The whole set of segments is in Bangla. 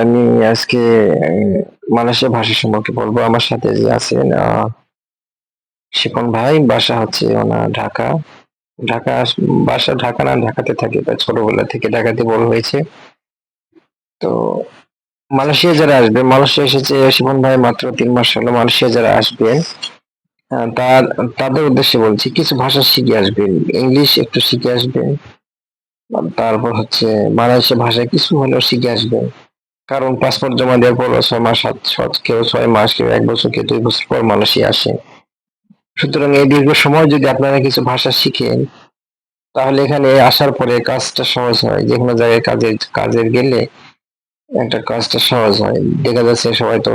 আমি আজকে মালয়েশিয়া ভাষা সম্পর্কে বলবো। আমার সাথে যে আছেন শিপন ভাই, বাসা হচ্ছে ওনার ঢাকা। ঢাকা বাসা ঢাকা না, ঢাকাতে থাকে, তার ছোটবেলা থেকে ঢাকাতে বড় হয়েছে। তো মালয়েশিয়া যারা আসবে, মালয়েশিয়া এসেছে শিপন ভাই মাত্র 3 মাস হলো। মালয়েশিয়া যারা আসবেন তাদের উদ্দেশ্যে বলছি, কিছু ভাষা শিখে আসবেন, ইংলিশ একটু শিখে আসবেন। তারপর হচ্ছে মালয়েশিয়া ভাষা কিছু হলেও শিখে আসবেন। কারণ পাসপোর্ট জমা দেওয়ার পর 6 মাস, 7 কেউ 6 মাস, কেউ 1 বছর, কেউ 2 বছর পর মালয়েশিয়া আসে। সুতরাং এই দীর্ঘ সময় যদি আপনারা কিছু ভাষা শিখেন, তাহলে এখানে আসার পরে কাজটা সহজ হয়। যেকোনো জায়গায় কাজের গেলে একটা কাজটা সহজ হয়। দেখা যাচ্ছে সবাই তো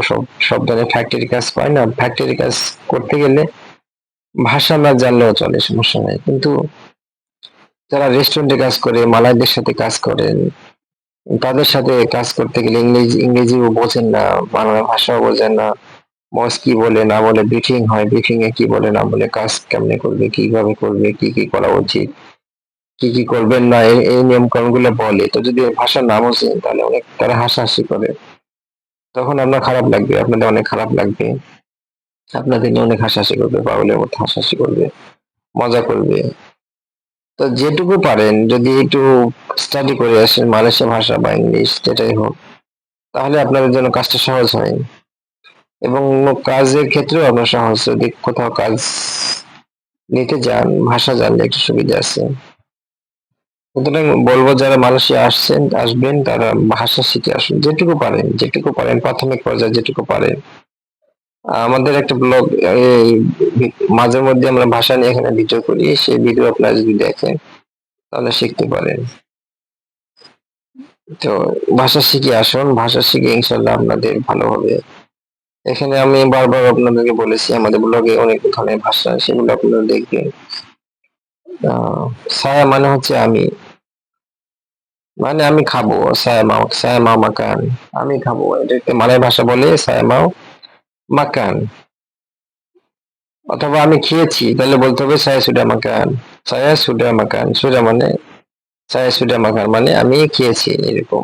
সব ধরনের ফ্যাক্টরি কাজ পায় না। ফ্যাক্টরি কাজ করতে গেলে ভাষা না জানলেও চলে, সমস্যা নাই। কিন্তু যারা রেস্টুরেন্টে কাজ করে, মালাইদের সাথে কাজ করেন, তাদের সাথে কাজ করতে গেলে ইংরেজিও বোঝেন না, বাংলা ভাষাও বোঝেন না। বস কি বলে না বলে ব্রিফিং হয়, ব্রিফিং এ কি বলে না বলে, কাজ কেমনে করবে, কিভাবে করবে, কি কি করা উচিত, কি কি করবেন না, এই নিয়ম কানুন গুলো বলে। তো যদি ভাষা না বোঝেন তাহলে অনেক তারা হাসাহাসি করে, তখন আপনার খারাপ লাগবে, আপনাদের অনেক খারাপ লাগবে, আপনাদের নিয়ে অনেক হাসাহাসি করবে, পাগলের মতো হাসাহাসি করবে, মজা করবে। তো যেটুকু পারেন যদি একটু স্টাডি করে আসেন মালয়েশিয়া ভাষা বা ইংলিশ যেটাই হোক, তাহলে আপনাদের জন্য কাজটা সহজ হয়। এবং কাজের ক্ষেত্রেও আপনার সহজ, যদি কোথাও কাজ নিতে যান, ভাষা জানলে একটু সুবিধা আছে। সুতরাং বলবো, যারা মালয়েশিয়া আসবেন তারা ভাষা শিখে আসুন, যেটুকু পারেন, যেটুকু পারেন, প্রাথমিক পর্যায়ে যেটুকু পারেন। আমাদের একটা ব্লগ, এই মাঝে মধ্যে আমরা ভাষা নিয়ে এখানে ভিডিও করি, সেই ভিডিও আপনারা যদি দেখেন তাহলে শিখতে পারেন। তো ভাষা শিখে আসুন, ভাষা শিখে ইনশাল্লাহ আপনাদের ভালো হবে। এখানে আমি বারবার আপনাদেরকে বলেছি, আমাদের ব্লগে অনেক ধরনের ভাষা, সেগুলো আপনারা দেখবেন। আহ ছায়া মানে হচ্ছে আমি, মানে আমি খাবো। ছায়া মাও মাকান, আমি খাবো, এটাকে মালয় ভাষা বলে ছায়া মাও মাকান। অথবা আমি খেয়েছি, তাহলে বলতে হবে ছায়া সুডা মাকান। ছায়া সুডা মাকান, সুডা মানে ছায়া সুডা মাকান মানে আমি খেয়েছি, এরকম।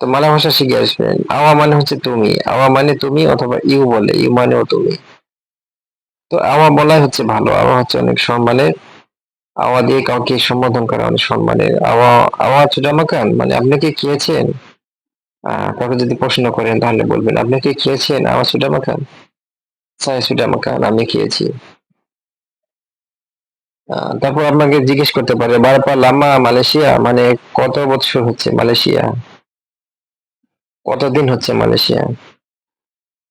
তো মালয় ভাষা শিখে আসবেন। আওয়া মানে হচ্ছে তুমি, আওয়া মানে তুমি, অথবা ইউ বলে, ইউ মানেও তুমি। তো আওয়া বলাই হচ্ছে ভালো, আওয়া হচ্ছে অনেক সম্মানের। আওয়া দিয়ে কাউকে সম্বোধন করা অনেক সম্মানের। আওয়া, আওয়া সুডা মাকান মানে আপনি কি খেয়েছেন। কাউকে যদি প্রশ্ন করেন তাহলে বলবেন, আপনি কি খেয়েছেন আওয়া সুডা মাকান। ছায়া সুডা মাকান, আমি খেয়েছি। তারপর আপনাকে জিজ্ঞেস করতে পারে, বারপা লামা মালয়েশিয়া মানে কত বছর হচ্ছে মালয়েশিয়া, কতদিন হচ্ছে মালয়েশিয়া,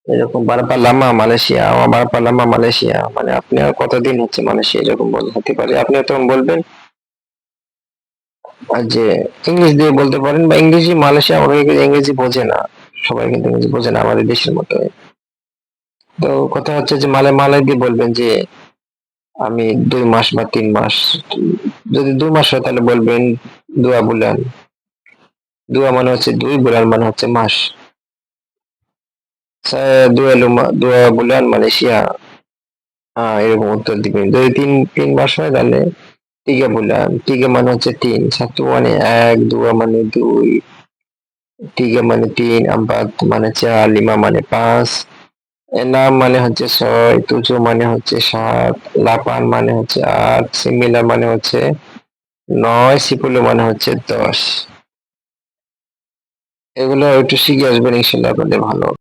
এরকম। বারপা লামা মালয়েশিয়া, আমার বারপা লামা মালয়েশিয়া মানে আপনি আর কতদিন হচ্ছে মালয়েশিয়া, এরকম হতে পারে। আপনি তখন বলবেন যে ইংলিশ দিয়ে বলতে পারেন, বা ইংরেজি, মালয়েশিয়া অনেকে ইংরেজি বোঝে না, সবাই কিন্তু ইংরেজি বোঝে না আমাদের দেশের মতো। তো কথা হচ্ছে যে মালয় মালয় দিয়ে বলবেন যে আমি 2 মাস বা 3 মাস। যদি 2 মাস হয় তাহলে বলবেন দুয়া বুলান। দুয়া মানে হচ্ছে দুই, বুলান মানে হচ্ছে মাস। দুয়া লুমা, দুয়া বুলান মালয়েশিয়া, এরকম উত্তর দিবেন। যদি 3 মাস হয় তাহলে 3 bulan, 3 মানে হচ্ছে 3, 1 মানে 1, 2 মানে 2, 3 মানে 3, 4 মানে 4, 5 মানে 5, 6 মানে হচ্ছে 6, 7 মানে হচ্ছে 7, 8 মানে হচ্ছে 8, 9 মানে হচ্ছে 9, 10 মানে হচ্ছে 10। এগুলো একটু শিখে আসবেন, ইনশাল্লাহ আপনাদের ভালো হবে।